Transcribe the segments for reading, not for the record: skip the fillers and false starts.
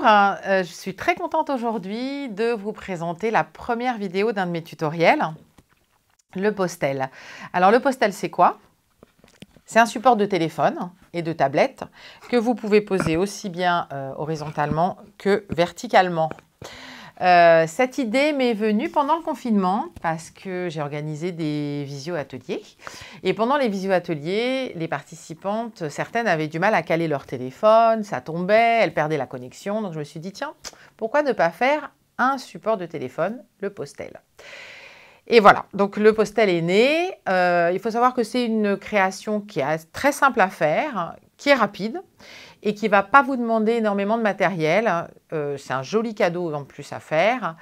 Bonjour, je suis très contente aujourd'hui de vous présenter la première vidéo d'un de mes tutoriels, le Postel. Alors le Postel, c'est quoi? C'est un support de téléphone et de tablette que vous pouvez poser aussi bien horizontalement que verticalement. Cette idée m'est venue pendant le confinement parce que j'ai organisé des visio-ateliers. Et pendant les visio-ateliers, les participantes, certaines avaient du mal à caler leur téléphone, ça tombait, elles perdaient la connexion. Donc je me suis dit, tiens, pourquoi ne pas faire un support de téléphone, le Postel? Et voilà, donc le Postel est né. Il faut savoir que c'est une création qui est très simple à faire, qui est rapide et qui ne va pas vous demander énormément de matériel. C'est un joli cadeau en plus à faire.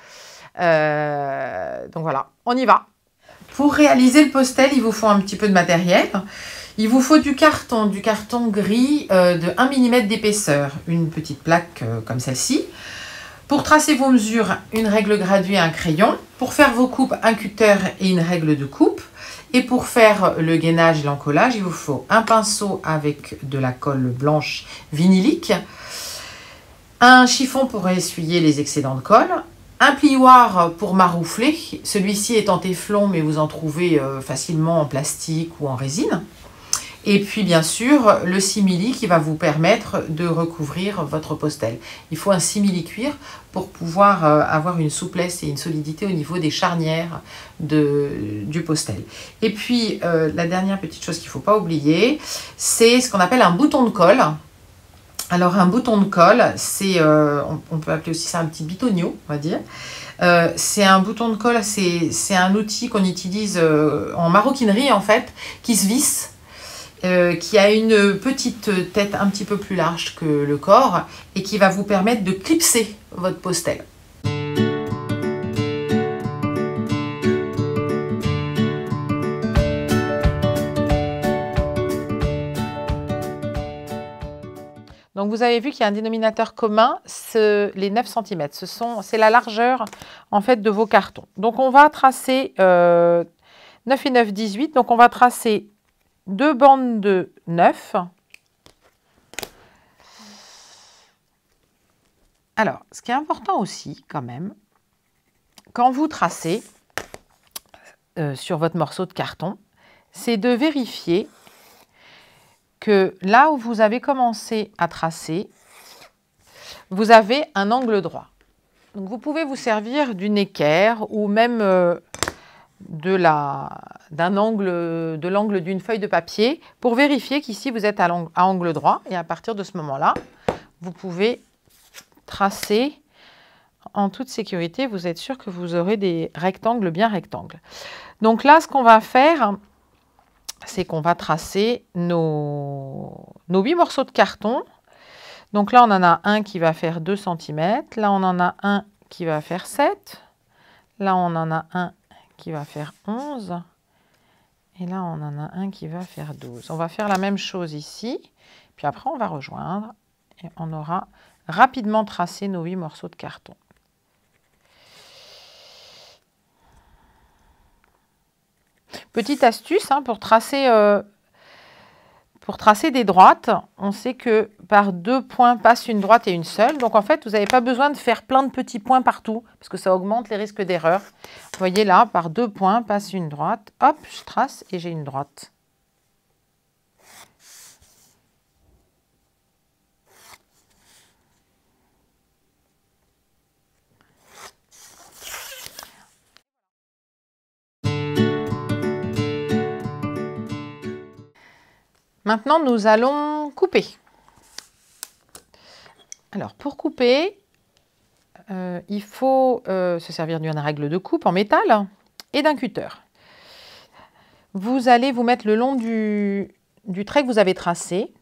Donc voilà, on y va. Pour réaliser le Postel, il vous faut un petit peu de matériel. Il vous faut du carton gris de 1 mm d'épaisseur, une petite plaque comme celle-ci. Pour tracer vos mesures, une règle graduée et un crayon. Pour faire vos coupes, un cutter et une règle de coupe. Et pour faire le gainage et l'encollage, il vous faut un pinceau avec de la colle blanche vinylique, un chiffon pour essuyer les excédents de colle, un plioir pour maroufler, celui-ci est en téflon mais vous en trouvez facilement en plastique ou en résine. Et puis bien sûr le simili qui va vous permettre de recouvrir votre Postel. Il faut un simili cuir pour pouvoir avoir une souplesse et une solidité au niveau des charnières du Postel. Et puis la dernière petite chose qu'il ne faut pas oublier, c'est ce qu'on appelle un bouton de colle. Alors un bouton de colle, c'est, on peut appeler aussi ça un petit bitonio, on va dire. C'est un bouton de colle, c'est un outil qu'on utilise en maroquinerie en fait, qui se visse. Qui a une petite tête un petit peu plus large que le corps et qui va vous permettre de clipser votre Postel. Donc vous avez vu qu'il y a un dénominateur commun, les 9 cm. C'est la largeur en fait de vos cartons. Donc on va tracer 9 et 9, 18. Donc on va tracer 2 bandes de 9. Alors, ce qui est important aussi, quand même, quand vous tracez sur votre morceau de carton, c'est de vérifier que là où vous avez commencé à tracer, vous avez un angle droit. Donc, vous pouvez vous servir d'une équerre ou même de l'angle d'une feuille de papier pour vérifier qu'ici vous êtes à angle droit et à partir de ce moment-là, vous pouvez tracer en toute sécurité, vous êtes sûr que vous aurez des rectangles bien rectangles. Donc là, ce qu'on va faire, c'est qu'on va tracer nos 8 morceaux de carton. Donc là, on en a un qui va faire 2 cm, là on en a un qui va faire 7, là on en a un qui va faire 11 et là on en a un qui va faire 12. On va faire la même chose ici, puis après on va rejoindre et on aura rapidement tracé nos 8 morceaux de carton. Petite astuce pour tracer des droites, on sait que par 2 points passe une droite et une seule. Donc en fait, vous n'avez pas besoin de faire plein de petits points partout, parce que ça augmente les risques d'erreur. Vous voyez là, par 2 points passe une droite. Hop, je trace et j'ai une droite. Maintenant, nous allons couper. Alors, pour couper, il faut se servir d'une règle de coupe en métal et d'un cutter. Vous allez vous mettre le long du trait que vous avez tracé.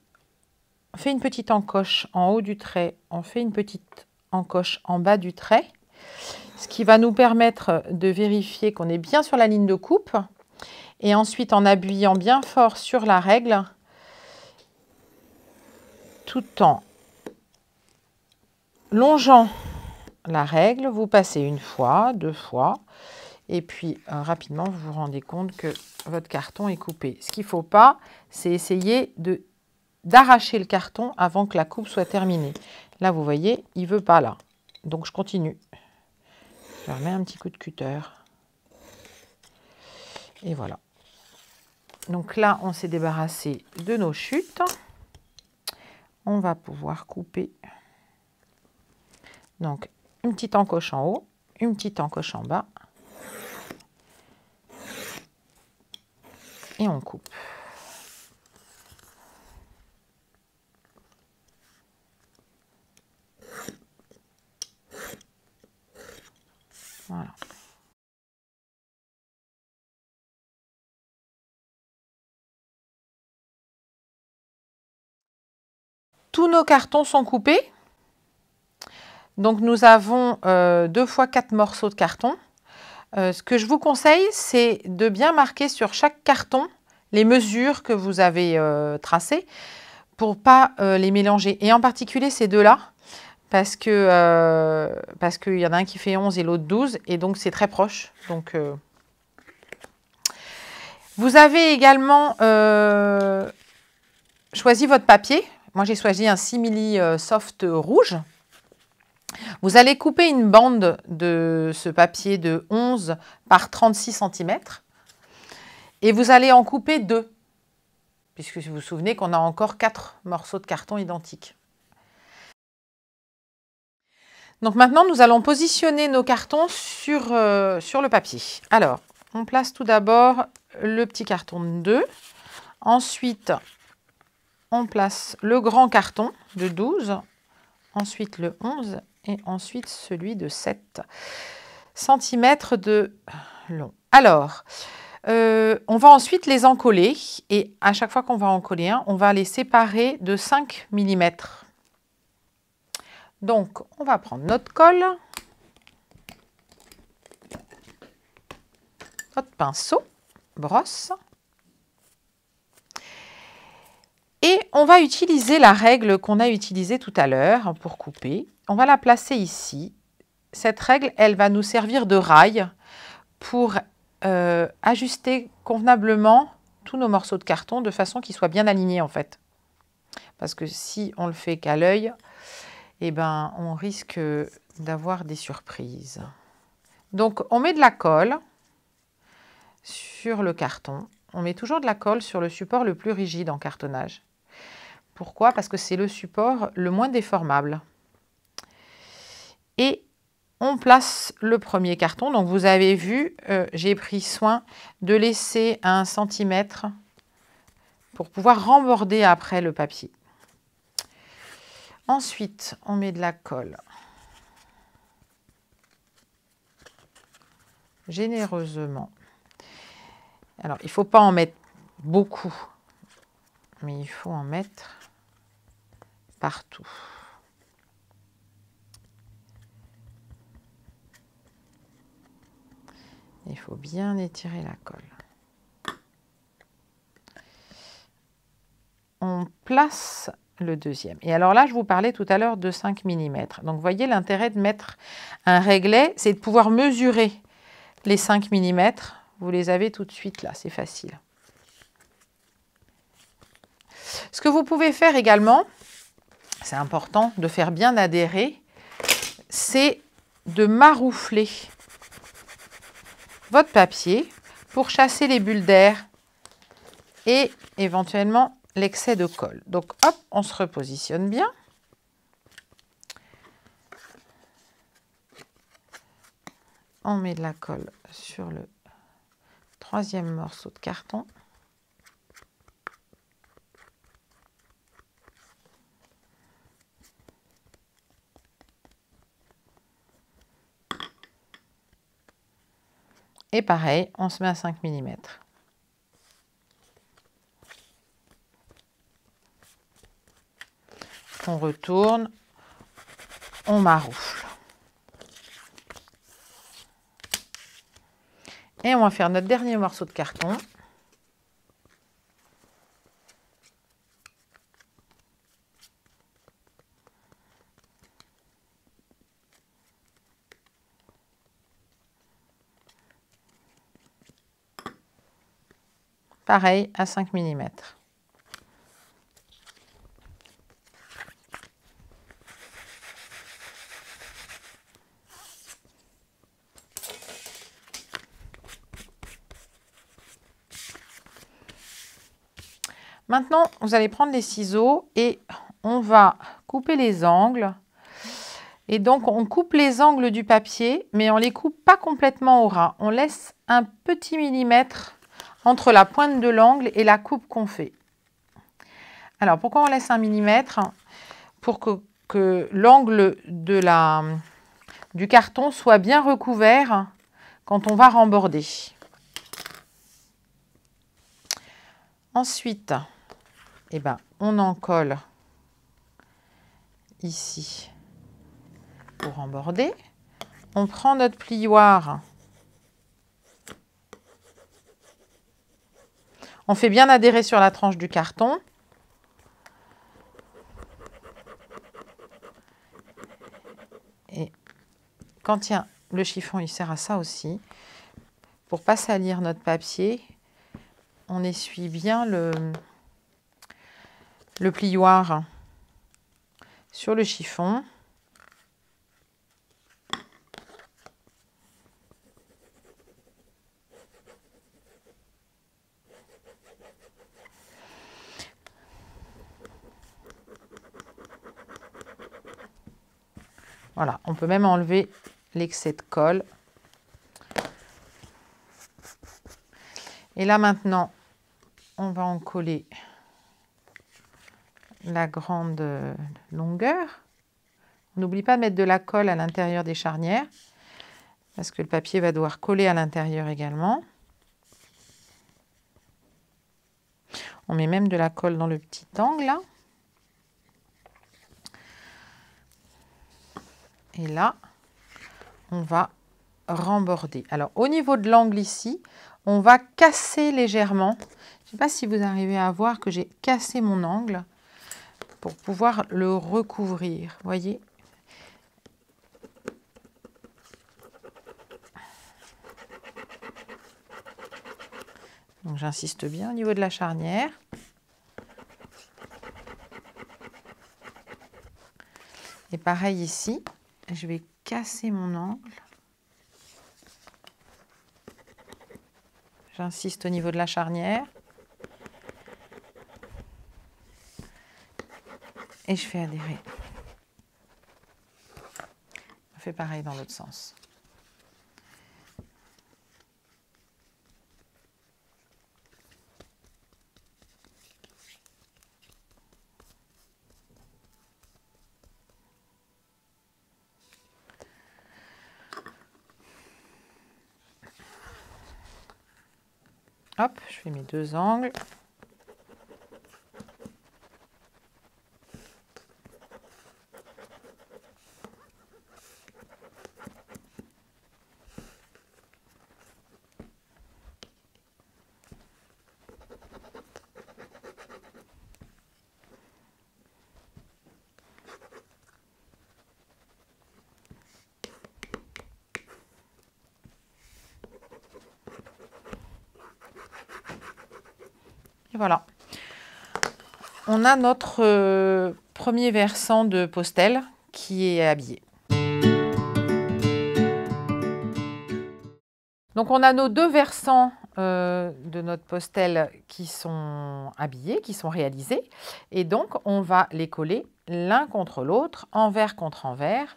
On fait une petite encoche en haut du trait, on fait une petite encoche en bas du trait, ce qui va nous permettre de vérifier qu'on est bien sur la ligne de coupe. Et ensuite, en appuyant bien fort sur la règle, tout en longeant la règle, vous passez une fois, 2 fois, et puis rapidement vous vous rendez compte que votre carton est coupé. Ce qu'il ne faut pas, c'est essayer de d'arracher le carton avant que la coupe soit terminée. Là, vous voyez, il ne veut pas là. Donc, je continue. Je remets un petit coup de cutter. Et voilà. Donc là, on s'est débarrassé de nos chutes. On va pouvoir couper. Donc, une petite encoche en haut, une petite encoche en bas. Et on coupe. Voilà. Tous nos cartons sont coupés. Donc, nous avons 2 fois 4 morceaux de carton. Ce que je vous conseille, c'est de bien marquer sur chaque carton les mesures que vous avez tracées pour ne pas les mélanger. Et en particulier ces deux-là, parce qu'il y en a un qui fait 11 et l'autre 12, et donc c'est très proche. Donc, vous avez également choisi votre papier. Moi, j'ai choisi un simili soft rouge. Vous allez couper une bande de ce papier de 11 par 36 cm et vous allez en couper 2, puisque vous vous souvenez qu'on a encore 4 morceaux de carton identiques. Donc maintenant, nous allons positionner nos cartons sur le papier. Alors, on place tout d'abord le petit carton de 2. Ensuite, on place le grand carton de 12. Ensuite, le 11. Et ensuite, celui de 7 cm de long. Alors, on va ensuite les encoller. Et à chaque fois qu'on va en coller un, on va les séparer de 5 mm. Donc, on va prendre notre colle, notre pinceau, brosse, et on va utiliser la règle qu'on a utilisée tout à l'heure pour couper. On va la placer ici. Cette règle, elle va nous servir de rail pour ajuster convenablement tous nos morceaux de carton de façon qu'ils soient bien alignés en fait. Parce que si on le fait qu'à l'œil, eh ben, on risque d'avoir des surprises. Donc, on met de la colle sur le carton. On met toujours de la colle sur le support le plus rigide en cartonnage. Pourquoi? Parce que c'est le support le moins déformable. Et on place le premier carton. Donc, vous avez vu, j'ai pris soin de laisser 1 cm pour pouvoir remborder après le papier. Ensuite, on met de la colle généreusement. Alors, il ne faut pas en mettre beaucoup, mais il faut en mettre partout. Il faut bien étirer la colle. On place le deuxième. Et alors là, je vous parlais tout à l'heure de 5 mm. Donc, vous voyez, l'intérêt de mettre un réglet, c'est de pouvoir mesurer les 5 mm. Vous les avez tout de suite là, c'est facile. Ce que vous pouvez faire également, c'est important de faire bien adhérer, c'est de maroufler votre papier pour chasser les bulles d'air et éventuellement l'excès de colle. Donc hop, on se repositionne bien. On met de la colle sur le troisième morceau de carton. Et pareil, on se met à 5 mm. On retourne, on maroufle. Et on va faire notre dernier morceau de carton. Pareil à 5 mm. Maintenant, vous allez prendre les ciseaux et on va couper les angles. Et donc, on coupe les angles du papier, mais on ne les coupe pas complètement au ras. On laisse un petit millimètre entre la pointe de l'angle et la coupe qu'on fait. Alors, pourquoi on laisse 1 millimètre? Pour que l'angle du carton soit bien recouvert quand on va remborder. Ensuite, eh ben, on en colle ici pour remborder. On prend notre plioir. On fait bien adhérer sur la tranche du carton. Et quand il y a le chiffon, il sert à ça aussi. Pour ne pas salir notre papier, on essuie bien le plioir sur le chiffon. Voilà, on peut même enlever l'excès de colle. Et là maintenant, on va en coller la grande longueur. On n'oublie pas de mettre de la colle à l'intérieur des charnières parce que le papier va devoir coller à l'intérieur également. On met même de la colle dans le petit angle là. Et là, on va remborder. Alors, au niveau de l'angle ici, on va casser légèrement. Je ne sais pas si vous arrivez à voir que j'ai cassé mon angle pour pouvoir le recouvrir. Voyez ? Donc, j'insiste bien au niveau de la charnière. Et pareil ici, je vais casser mon angle. J'insiste au niveau de la charnière. Et je fais adhérer. On fait pareil dans l'autre sens. Hop, je fais mes 2 angles. Et voilà. On a notre premier versant de postel qui est habillé. Donc on a nos 2 versants de notre postel qui sont habillés, qui sont réalisés. Et donc on va les coller l'un contre l'autre, envers contre envers,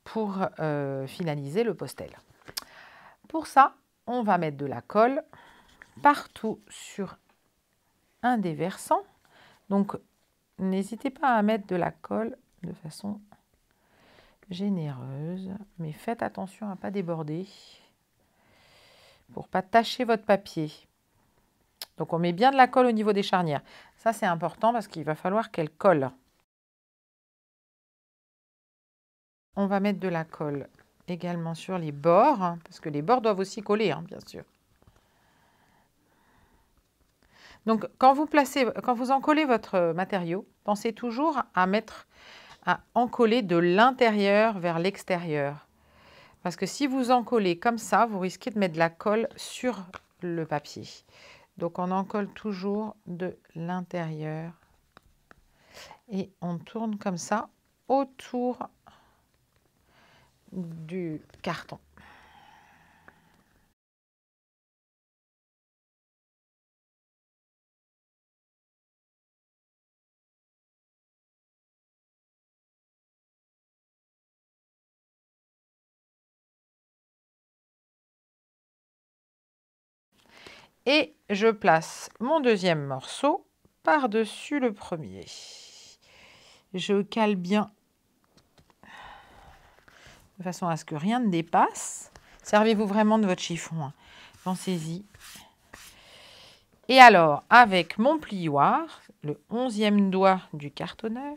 pour finaliser le postel. Pour ça, on va mettre de la colle partout sur un des versants. Donc n'hésitez pas à mettre de la colle de façon généreuse, mais faites attention à ne pas déborder pour ne pas tacher votre papier. Donc on met bien de la colle au niveau des charnières. Ça c'est important parce qu'il va falloir qu'elle colle. On va mettre de la colle également sur les bords, parce que les bords doivent aussi coller, bien sûr. Donc quand vous encollez votre matériau, pensez toujours à encoller de l'intérieur vers l'extérieur. Parce que si vous encollez comme ça, vous risquez de mettre de la colle sur le papier. Donc on encolle toujours de l'intérieur et on tourne comme ça autour du carton. Et je place mon deuxième morceau par-dessus le premier. Je cale bien de façon à ce que rien ne dépasse. Servez-vous vraiment de votre chiffon, hein. Pensez-y. Et alors, avec mon plioir, le 11e doigt du cartonneur,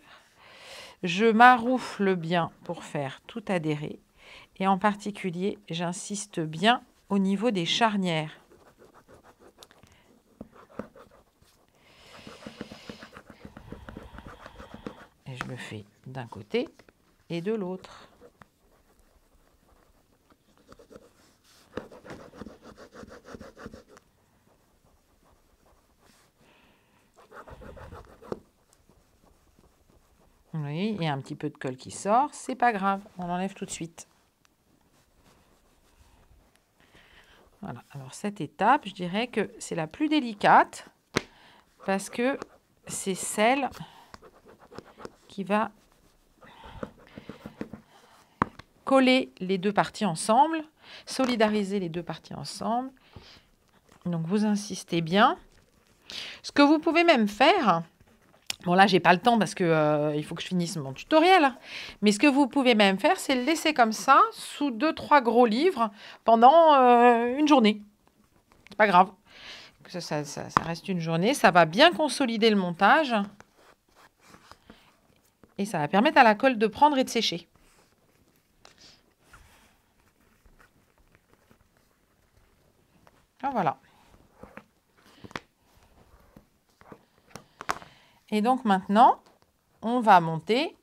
je maroufle bien pour faire tout adhérer. Et en particulier, j'insiste bien au niveau des charnières. Et je le fais d'un côté et de l'autre. Vous voyez, il y a un petit peu de colle qui sort, c'est pas grave, on l'enlève tout de suite. Voilà, alors cette étape, je dirais que c'est la plus délicate parce que c'est celle qui va coller les deux parties ensemble, solidariser les deux parties ensemble. Donc vous insistez bien. Ce que vous pouvez même faire, bon là j'ai pas le temps parce que il faut que je finisse mon tutoriel, mais ce que vous pouvez même faire, c'est le laisser comme ça, sous 2-3 gros livres, pendant une journée. C'est pas grave. Ça reste une journée, ça va bien consolider le montage. Et ça va permettre à la colle de prendre et de sécher. Ah, voilà. Et donc maintenant, on va monter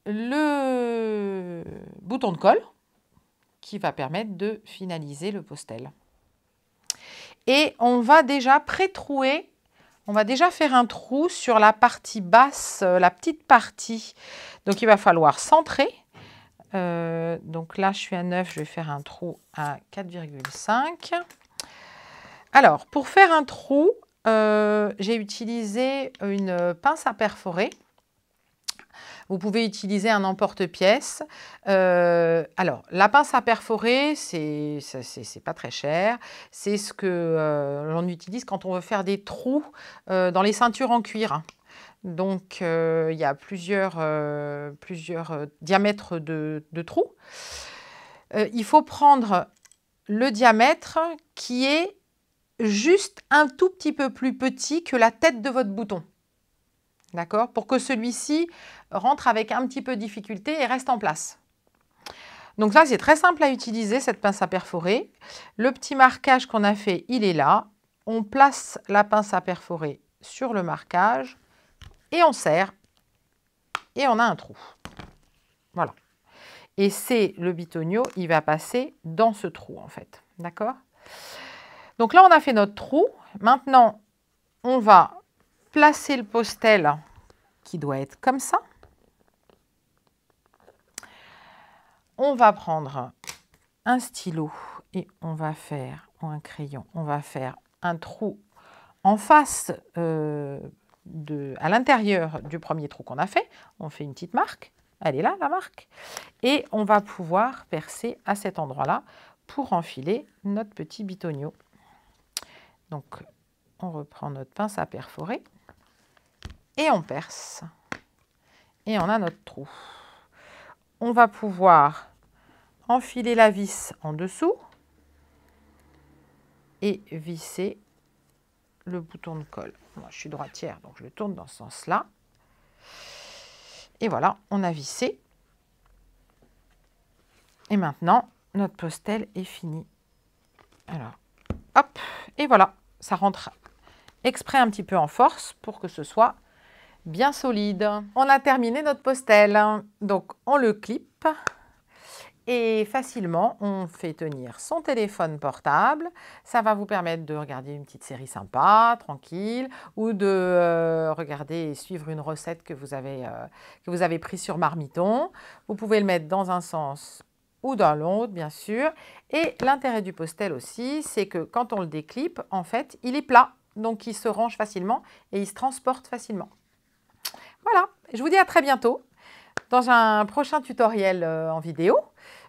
le bouton de colle qui va permettre de finaliser le postel. Et on va déjà pré-trouer, on va déjà faire un trou sur la partie basse, la petite partie. Donc il va falloir centrer. Donc là, je suis à 9, je vais faire un trou à 4,5. Alors, pour faire un trou, j'ai utilisé une pince à perforer. Vous pouvez utiliser un emporte-pièce. Alors, la pince à perforer, c'est pas très cher. C'est ce que l'on utilise quand on veut faire des trous dans les ceintures en cuir. Donc, il y a plusieurs diamètres de trous. Il faut prendre le diamètre qui est juste un tout petit peu plus petit que la tête de votre bouton. D'accord? Pour que celui-ci rentre avec un petit peu de difficulté et reste en place. Donc ça, c'est très simple à utiliser, cette pince à perforer. Le petit marquage qu'on a fait, il est là. On place la pince à perforer sur le marquage et on serre. Et on a un trou. Voilà. Et c'est le bitonio, il va passer dans ce trou, en fait. D'accord? Donc là, on a fait notre trou. Maintenant, on va placer le postel qui doit être comme ça. On va prendre un stylo et on va faire, ou un crayon, on va faire un trou en face, à l'intérieur du premier trou qu'on a fait. On fait une petite marque. Elle est là, la marque. Et on va pouvoir percer à cet endroit-là pour enfiler notre petit bitonio. Donc, on reprend notre pince à perforer et on perce. Et on a notre trou. On va pouvoir enfiler la vis en dessous et visser le bouton de colle. Moi, je suis droitière, donc je le tourne dans ce sens-là. Et voilà, on a vissé. Et maintenant, notre postel est fini. Alors, hop, et voilà, ça rentre exprès un petit peu en force pour que ce soit bien solide. On a terminé notre postel. Donc, on le clip et facilement, on fait tenir son téléphone portable. Ça va vous permettre de regarder une petite série sympa, tranquille, ou de regarder et suivre une recette que vous avez prise sur Marmiton. Vous pouvez le mettre dans un sens ou dans l'autre, bien sûr. Et l'intérêt du postel aussi, c'est que quand on le déclipe, en fait, il est plat. Donc, il se range facilement et il se transporte facilement. Voilà, je vous dis à très bientôt dans un prochain tutoriel en vidéo.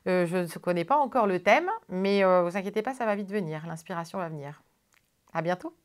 Je ne connais pas encore le thème, mais vous inquiétez pas, ça va vite venir, l'inspiration va venir. À bientôt.